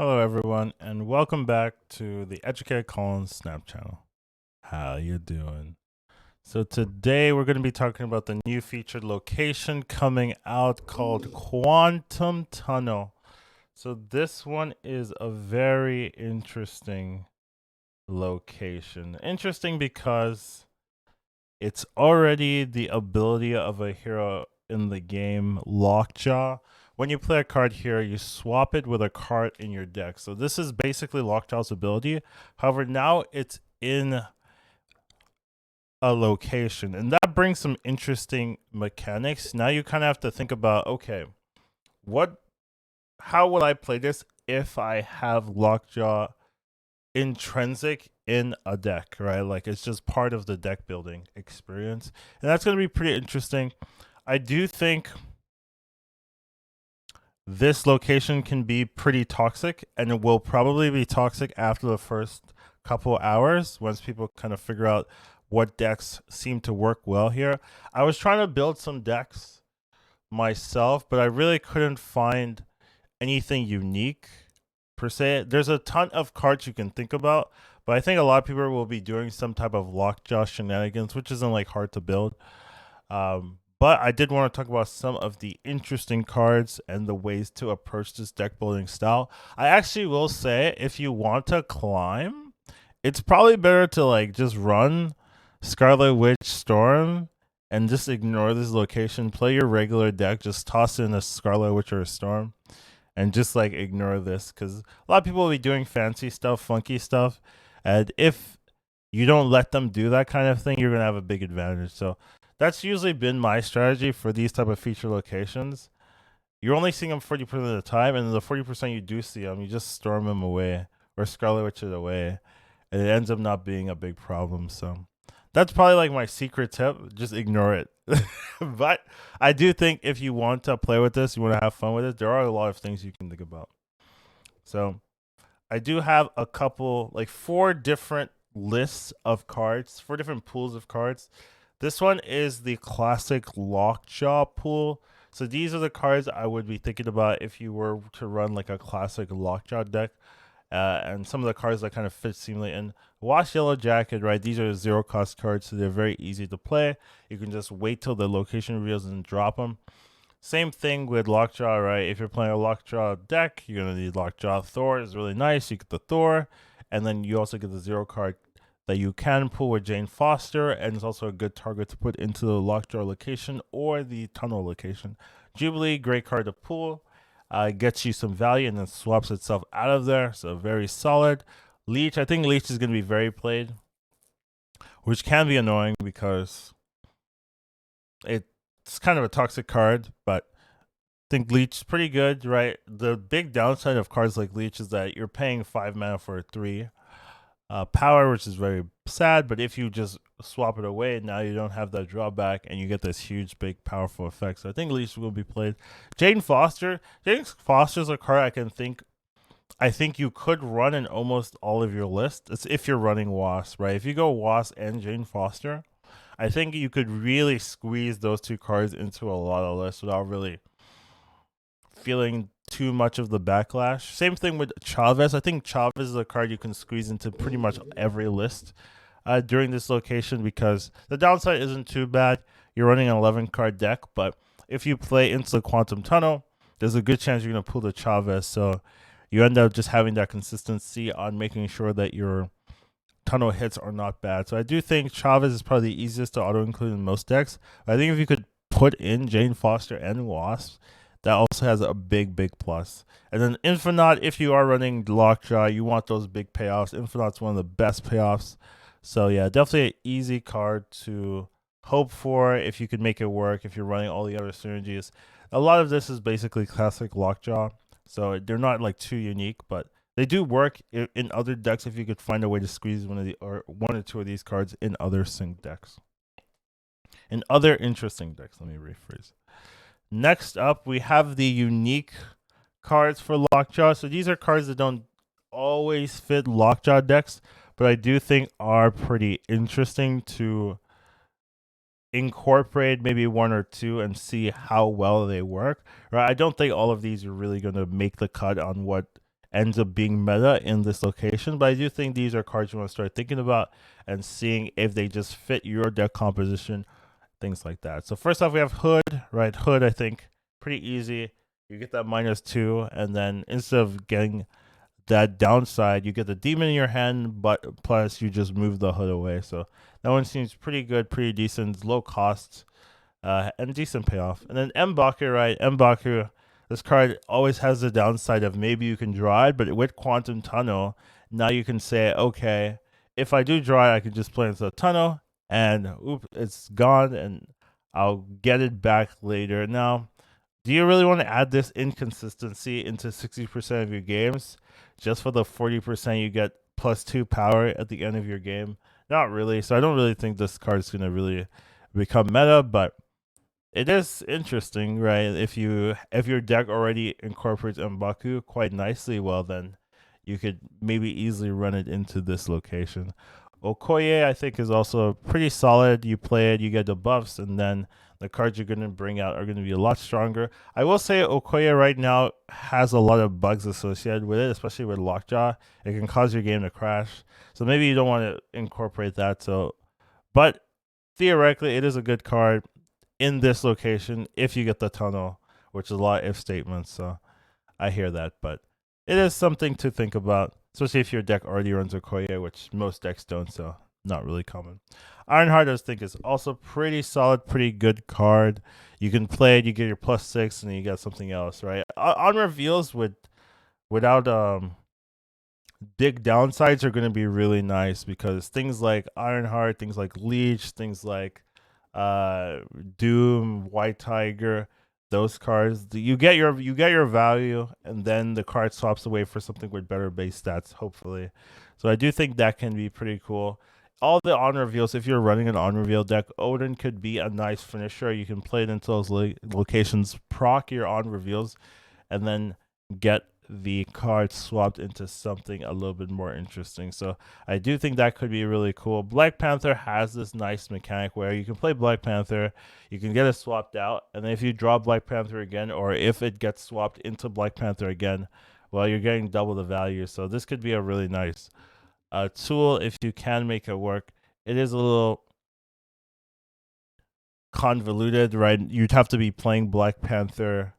Hello, everyone, and welcome back to the Educated Collins Snap channel. How you doing? So today we're going to be talking about the new featured location coming out called Quantum Tunnel. So this one is a very interesting location. Interesting because it's already the ability of a hero in the game, LockJaw. When you play a card here, you swap it with a card in your deck. So this is basically LockJaw's ability. However, now it's in a location, and that brings some interesting mechanics. Now you kind of have to think about, okay, how will I play this if I have LockJaw intrinsic in a deck, right? Like it's just part of the deck building experience. And that's going to be pretty interesting. I do think this location can be pretty toxic, and it will probably be toxic after the first couple hours once people kind of figure out what decks seem to work well here. I was trying to build some decks myself, but I really couldn't find anything unique per se. There's a ton of cards you can think about, but I think a lot of people will be doing some type of lockjaw shenanigans, which isn't like hard to build. But I did want to talk about some of the interesting cards and the ways to approach this deck building style. I actually will say, if you want to climb, it's probably better to like just run Scarlet Witch Storm and just ignore this location. Play your regular deck, just toss in a Scarlet Witch or a Storm, and just like ignore this, because a lot of people will be doing fancy stuff, funky stuff, and if you don't let them do that kind of thing, you're gonna have a big advantage. So that's usually been my strategy for these type of feature locations. You're only seeing them 40% of the time, and the 40% you do see them, you just storm them away or Scarlet Witch it away, and it ends up not being a big problem. So that's probably like my secret tip. Just ignore it. But I do think if you want to play with this, you want to have fun with it, there are a lot of things you can think about. So I do have a couple, like four different lists of cards, four different pools of cards. This one is the classic Lockjaw pool. So these are the cards I would be thinking about if you were to run like a classic Lockjaw deck. And some of the cards that kind of fit seamlessly in. Wash Yellow Jacket, right? These are zero cost cards, so they're very easy to play. You can just wait till the location reveals and drop them. Same thing with Lockjaw, right? If you're playing a Lockjaw deck, you're gonna need Lockjaw. Thor is really nice. You get the Thor, and then you also get the zero card that you can pull with Jane Foster, and it's also a good target to put into the Lockjaw location or the tunnel location. Jubilee, great card to pull. Gets you some value and then swaps itself out of there. So very solid. Leech, I think Leech is going to be very played, which can be annoying because it's kind of a toxic card, but I think Leech is pretty good, right? The big downside of cards like Leech is that you're paying 5 mana for a 3 power, which is very sad, but if you just swap it away, now you don't have that drawback and you get this huge, big, powerful effect. So I think Leech will be played. Jane Foster's a card I think you could run in almost all of your lists. It's if you're running Wasp, right? If you go Wasp and Jane Foster, I think you could really squeeze those two cards into a lot of lists without really feeling too much of the backlash. Same thing with Chavez. I think Chavez is a card you can squeeze into pretty much every list during this location, because the downside isn't too bad. You're running an 11 card deck, but if you play into the Quantum Tunnel, there's a good chance you're going to pull the Chavez. So you end up just having that consistency on making sure that your tunnel hits are not bad. So I do think Chavez is probably the easiest to auto include in most decks. I think if you could put in Jane Foster and Wasp, that also has a big, big plus. And then Infinite, if you are running Lockjaw, you want those big payoffs. Infinite's one of the best payoffs. So yeah, definitely an easy card to hope for if you could make it work, if you're running all the other synergies. A lot of this is basically classic Lockjaw, so they're not like too unique, but they do work in other decks if you could find a way to squeeze one or two of these cards in other sync decks. In other interesting decks, let me rephrase. Next up, we have the unique cards for Lockjaw. So these are cards that don't always fit Lockjaw decks, but I do think are pretty interesting to incorporate maybe one or two and see how well they work. Right? I don't think all of these are really going to make the cut on what ends up being meta in this location. But I do think these are cards you want to start thinking about and seeing if they just fit your deck composition, things like that. So first off, we have Hood, right? Hood, I think, pretty easy. You get that -2, and then instead of getting that downside, you get the demon in your hand, but plus you just move the Hood away. So that one seems pretty good, pretty decent, low cost, and decent payoff. And then M'Baku, right? M'Baku, this card always has the downside of maybe you can draw it, but with Quantum Tunnel, now you can say, okay, if I do draw it, I can just play into the tunnel, and it's gone, and I'll get it back later. Now, do you really want to add this inconsistency into 60% of your games just for the 40% you get +2 power at the end of your game? Not really. So I don't really think this card is going to really become meta, but it is interesting, right? If your deck already incorporates M'Baku quite nicely, well then you could maybe easily run it into this location. Okoye, I think, is also pretty solid. You play it, you get the buffs, and then the cards you're going to bring out are going to be a lot stronger. I will say Okoye right now has a lot of bugs associated with it, especially with LockJaw. It can cause your game to crash. So maybe you don't want to incorporate that. So, but theoretically, it is a good card in this location if you get the tunnel, which is a lot of if statements. So I hear that, but it is something to think about, especially if your deck already runs Okoye, which most decks don't, so not really common. Ironheart, I think, is also pretty solid, pretty good card. You can play it, you get your +6, and then you got something else, right? On reveals without big downsides are going to be really nice because things like Ironheart, things like Leech, things like Doom, White Tiger, those cards, you get your value, and then the card swaps away for something with better base stats, hopefully. So I do think that can be pretty cool. All the on reveals, if you're running an on reveal deck, Odin could be a nice finisher. You can play it into those locations, proc your on reveals, and then get the card swapped into something a little bit more interesting. So I do think that could be really cool. Black Panther has this nice mechanic where you can play Black Panther, you can get it swapped out, and then if you draw Black Panther again, or if it gets swapped into Black Panther again, well, you're getting double the value. So this could be a really nice tool if you can make it work. It is a little convoluted, right? You'd have to be playing Black Panther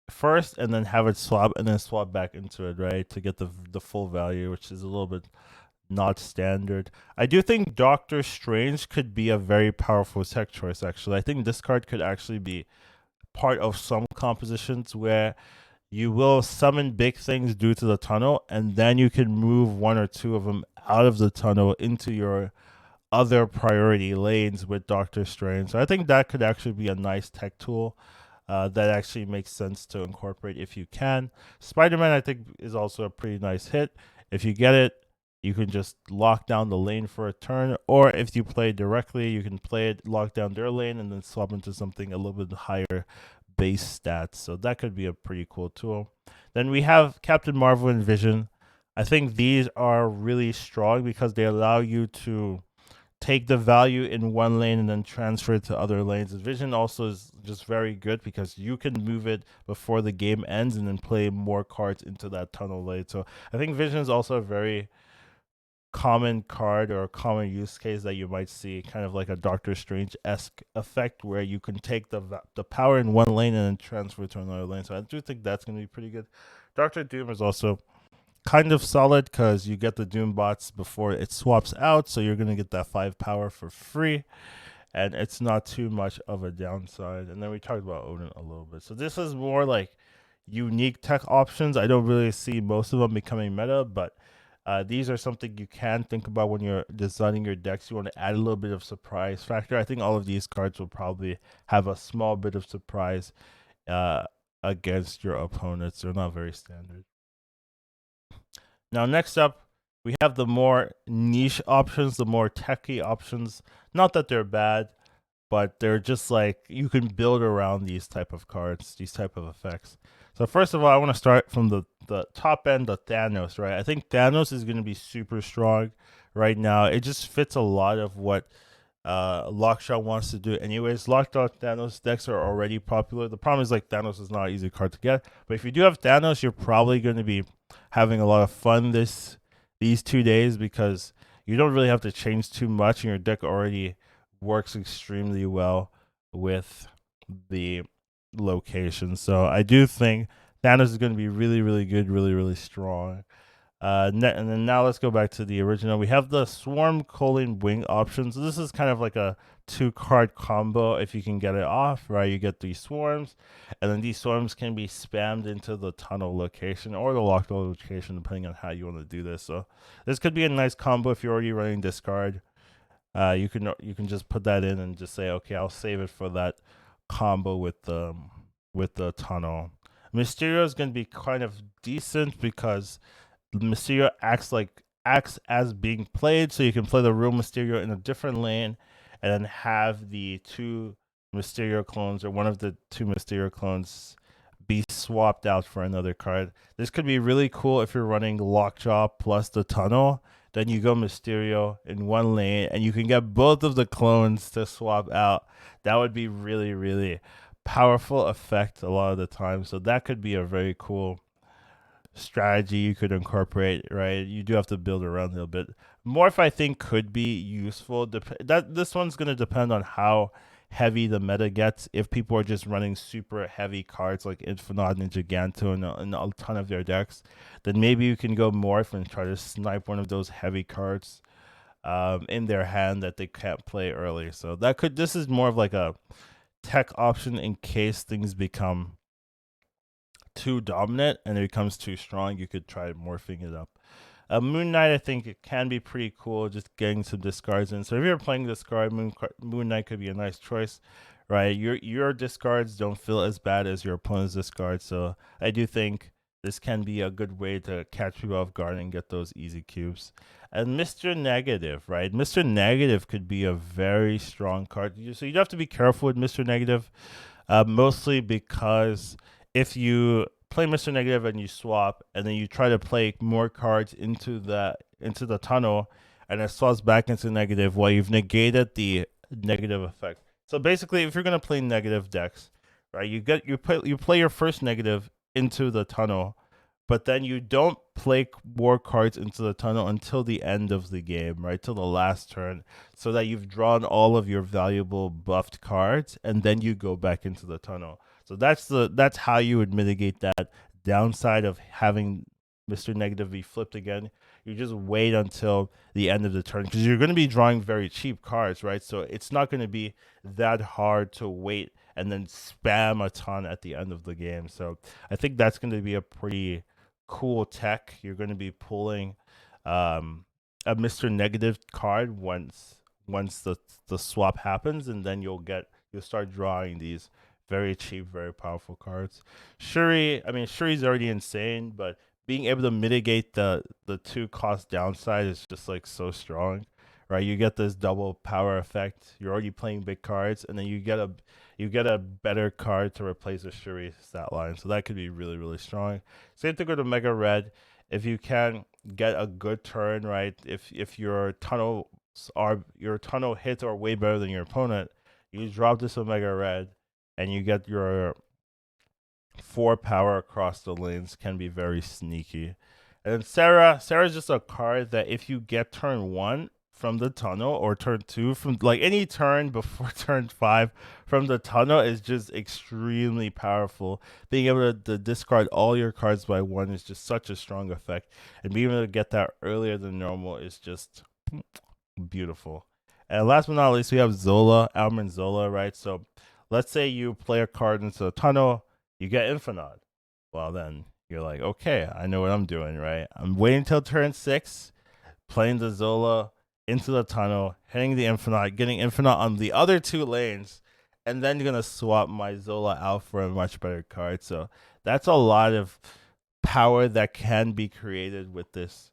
first and then have it swap and then swap back into it, right, to get the full value, which is a little bit not standard. I do think Doctor Strange could be a very powerful tech choice, actually. I think this card could actually be part of some compositions where you will summon big things due to the tunnel, and then you can move one or two of them out of the tunnel into your other priority lanes with Doctor Strange. So I think that could actually be a nice tech tool that actually makes sense to incorporate if you can. Spider-Man, I think, is also a pretty nice hit. If you get it, you can just lock down the lane for a turn, or if you play directly, you can play it, lock down their lane, and then swap into something a little bit higher base stats. So that could be a pretty cool tool. Then we have Captain Marvel and Vision. I think these are really strong because they allow you to take the value in one lane and then transfer it to other lanes. Vision also is just very good because you can move it before the game ends and then play more cards into that tunnel lane. So I think Vision is also a very common card or a common use case that you might see, kind of like a Doctor Strange-esque effect where you can take the power in one lane and then transfer it to another lane. So I do think that's going to be pretty good. Doctor Doom is also kind of solid because you get the Doom bots before it swaps out, so you're going to get that 5 power for free, and it's not too much of a downside. And then we talked about Odin a little bit. So this is more like unique tech options. I don't really see most of them becoming meta, but these are something you can think about when you're designing your decks. You want to add a little bit of surprise factor. I think all of these cards will probably have a small bit of surprise against your opponents. They're not very standard. Now, next up, we have the more niche options, the more techy options. Not that they're bad, but they're just like you can build around these type of cards, these type of effects. So first of all, I want to start from the top end of Thanos, right? I think Thanos is going to be super strong right now. It just fits a lot of what LockJaw wants to do. Anyways, LockJaw Thanos decks are already popular. The problem is like Thanos is not an easy card to get, but if you do have Thanos, you're probably going to be having a lot of fun these 2 days because you don't really have to change too much, and your deck already works extremely well with the location. So I do think Thanos is going to be really, really good, really, really strong. And then now let's go back to the original. We have the Swarm Colon Wing option. So this is kind of like a 2-card combo if you can get it off, right? You get these swarms, and then these swarms can be spammed into the tunnel location or the LockJaw location, depending on how you want to do this. So this could be a nice combo if you're already running discard. You can just put that in and just say, okay, I'll save it for that combo with the tunnel. Mysterio is going to be kind of decent because Mysterio acts as being played, so you can play the real Mysterio in a different lane, and then have the 2 Mysterio clones or one of the 2 Mysterio clones be swapped out for another card. This could be really cool if you're running LockJaw plus the tunnel. Then you go Mysterio in one lane, and you can get both of the clones to swap out. That would be really, really powerful effect a lot of the time. So that could be a very cool strategy you could incorporate, right? You do have to build around a little bit. Morph, I think, could be useful. That this one's going to depend on how heavy the meta gets. If people are just running super heavy cards like Infinite and Giganto and a ton of their decks, then maybe you can go Morph and try to snipe one of those heavy cards in their hand that they can't play early. So this is more of like a tech option in case things become too dominant and it becomes too strong. You could try morphing it up. Moon Knight, I think it can be pretty cool, just getting some discards in. So if you're playing discard, Moon Knight could be a nice choice, right? Your discards don't feel as bad as your opponent's discards, so I do think this can be a good way to catch people off guard and get those easy cubes. And Mr. Negative, right? Mr. Negative could be a very strong card. So you have to be careful with Mr. Negative, mostly because if you play Mr. Negative and you swap, and then you try to play more cards into the tunnel, and it swaps back into negative, well, you've negated the negative effect. So basically, if you're gonna play negative decks, right, you play your first negative into the tunnel, but then you don't play more cards into the tunnel until the end of the game, right, till the last turn, so that you've drawn all of your valuable buffed cards, and then you go back into the tunnel. So that's how you would mitigate that downside of having Mr. Negative be flipped again. You just wait until the end of the turn because you're going to be drawing very cheap cards, right? So it's not going to be that hard to wait and then spam a ton at the end of the game. So I think that's going to be a pretty cool tech. You're going to be pulling a Mr. Negative card once the swap happens, and then you'll start drawing these very cheap, very powerful cards. Shuri's already insane, but being able to mitigate the 2 cost downside is just like so strong, right? You get this double power effect. You're already playing big cards, and then you get a better card to replace a Shuri stat line. So that could be really, really strong. Same thing with the Mega Red. If you can get a good turn, right? If your tunnel hits are way better than your opponent, you drop this Omega Red, and you get your 4 power across the lanes. Can be very sneaky. And then Sarah's just a card that if you get turn 1 from the tunnel, or turn 2 from like any turn before turn 5 from the tunnel, is just extremely powerful. Being able to discard all your cards by 1 is just such a strong effect, and being able to get that earlier than normal is just beautiful. And last but not least, we have Zola, Almond Zola, right? So let's say you play a card into the tunnel, you get Infinite. Well, then you're like, okay, I know what I'm doing, right? I'm waiting until turn 6, playing the Zola into the tunnel, hitting the Infinite, getting Infinite on the other 2 lanes, and then you're going to swap my Zola out for a much better card. So that's a lot of power that can be created with this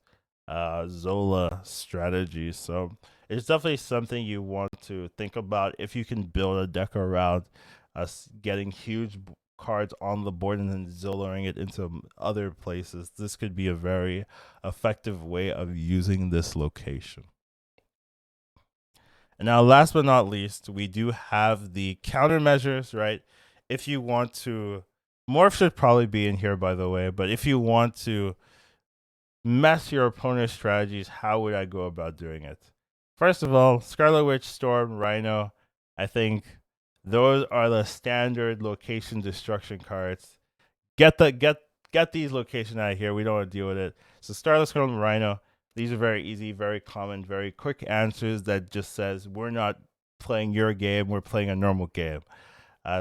Zola strategy. So it's definitely something you want to think about if you can build a deck around us getting huge cards on the board and then Zolaing it into other places. This could be a very effective way of using this location. And now, last but not least, we do have the countermeasures, right? If you want to, Morph should probably be in here, by the way, but if you want to mess your opponent's strategies, how would I go about doing it? First of all, Scarlet Witch, Storm, Rhino. I think those are the standard location destruction cards. Get these location out of here. We don't want to deal with it. So Starless Storm, Rhino. These are very easy, very common, very quick answers that just says we're not playing your game, we're playing a normal game.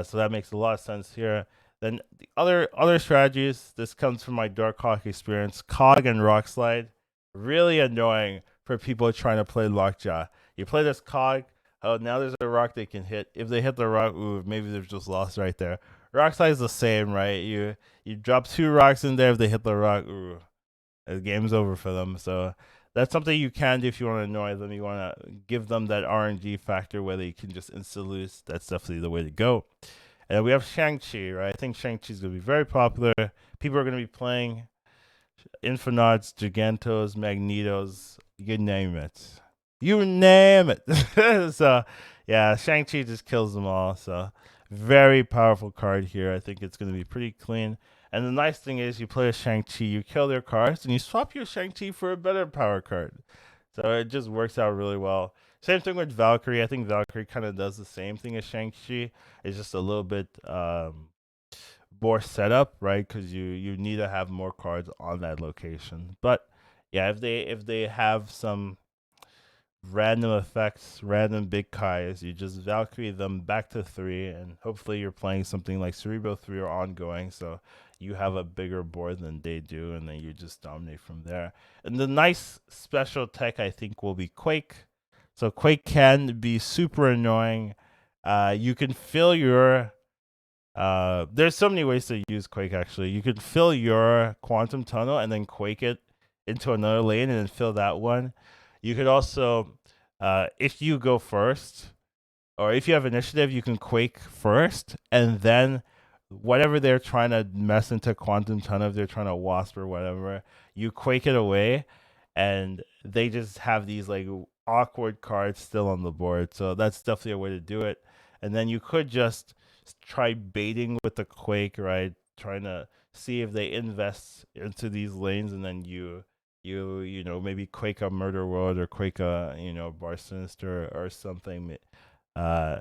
So that makes a lot of sense here. Then the other strategies, this comes from my Dark Hawk experience. Cog and Rock Slide, really annoying for people trying to play LockJaw. You play this Cog, oh, now there's a rock they can hit. If they hit the rock, ooh, maybe they've just lost right there. Rock Slide is the same, right? You drop 2 rocks in there. If they hit the rock, ooh, the game's over for them. So that's something you can do if you want to annoy them. You want to give them that RNG factor where they can just insta lose. That's definitely the way to go. And we have Shang-Chi, right? I think Shang-Chi's going to be very popular. People are going to be playing Infinauts, Gigantos, Magnetos, you name it. You name it. So, yeah, Shang-Chi just kills them all. So, very powerful card here. I think it's going to be pretty clean. And the nice thing is you play a Shang-Chi, you kill their cards, and you swap your Shang-Chi for a better power card. So it just works out really well. Same thing with Valkyrie. I think Valkyrie kind of does the same thing as Shang-Chi. It's just a little bit more setup, right? Because you need to have more cards on that location. But yeah, if they have some random effects, random big Kais, you just Valkyrie them back to 3, and hopefully you're playing something like Cerebro 3 or ongoing, so you have a bigger board than they do, and then you just dominate from there. And the nice special tech, I think, will be Quake. So Quake can be super annoying. You can fill your there's so many ways to use Quake, actually. You could fill your Quantum Tunnel and then Quake it into another lane and then fill that one. You could also, if you go first, or if you have initiative, you can Quake first, and then whatever they're trying to mess into Quantum Tunnel, if they're trying to Wasp or whatever, you Quake it away, and they just have these like awkward cards still on the board. So that's definitely a way to do it. And then you could just try baiting with the Quake, right? Trying to see if they invest into these lanes, and then you know, maybe Quake a Murder World or Quake a, you know, Bar Sinister or something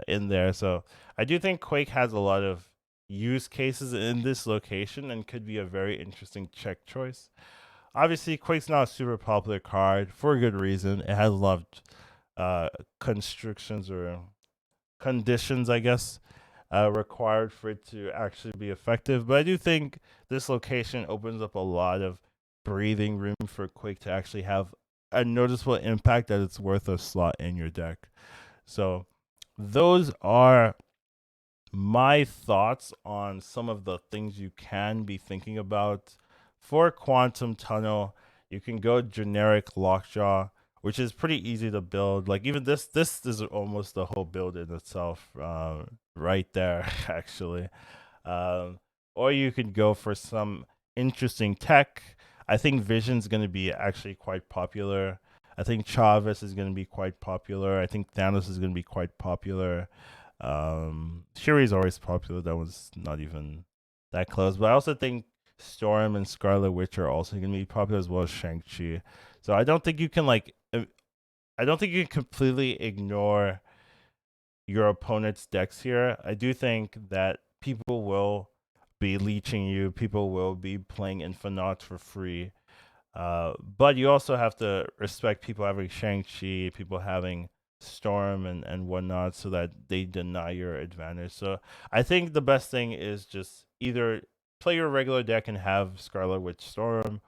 in there. So I do think Quake has a lot of use cases in this location and could be a very interesting check choice. Obviously, Quake's not a super popular card for a good reason. It has a lot of constrictions or conditions, I guess, required for it to actually be effective. But I do think this location opens up a lot of breathing room for Quake to actually have a noticeable impact that it's worth a slot in your deck. So those are my thoughts on some of the things you can be thinking about for Quantum Tunnel. You can go generic LockJaw, which is pretty easy to build. Like even this is almost the whole build in itself, right there, actually. Or you could go for some interesting tech. I think Vision's going to be actually quite popular. I think Chavez is going to be quite popular. I think Thanos is going to be quite popular. Shuri is always popular. That was not even that close. But I also think Storm and Scarlet Witch are also going to be popular, as well as Shang-Chi. So I don't think you can I don't think you can completely ignore your opponent's decks here. I do think that people will be leeching you. People will be playing Infinauts for free. But you also have to respect people having Shang-Chi, people having Storm and whatnot, so that they deny your advantage. So I think the best thing is just either play your regular deck and have Scarlet Witch Storm,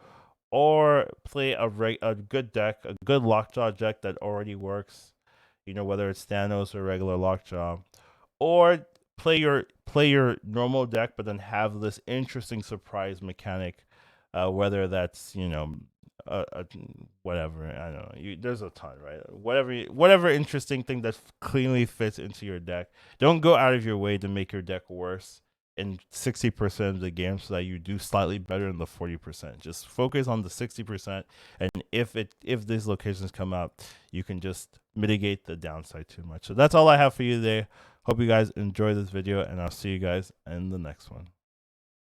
or play a good deck, a good Lockjaw deck that already works. You know, whether it's Thanos or regular Lockjaw, or play your normal deck, but then have this interesting surprise mechanic. Whether that's, you know, whatever, I don't know. There's a ton, right? Whatever interesting thing that cleanly fits into your deck. Don't go out of your way to make your deck worse in 60% of the game so that you do slightly better in the 40%. Just focus on the 60%, and if these locations come out, you can just mitigate the downside too much. So that's all I have for you today. Hope you guys enjoy this video, and I'll see you guys in the next one.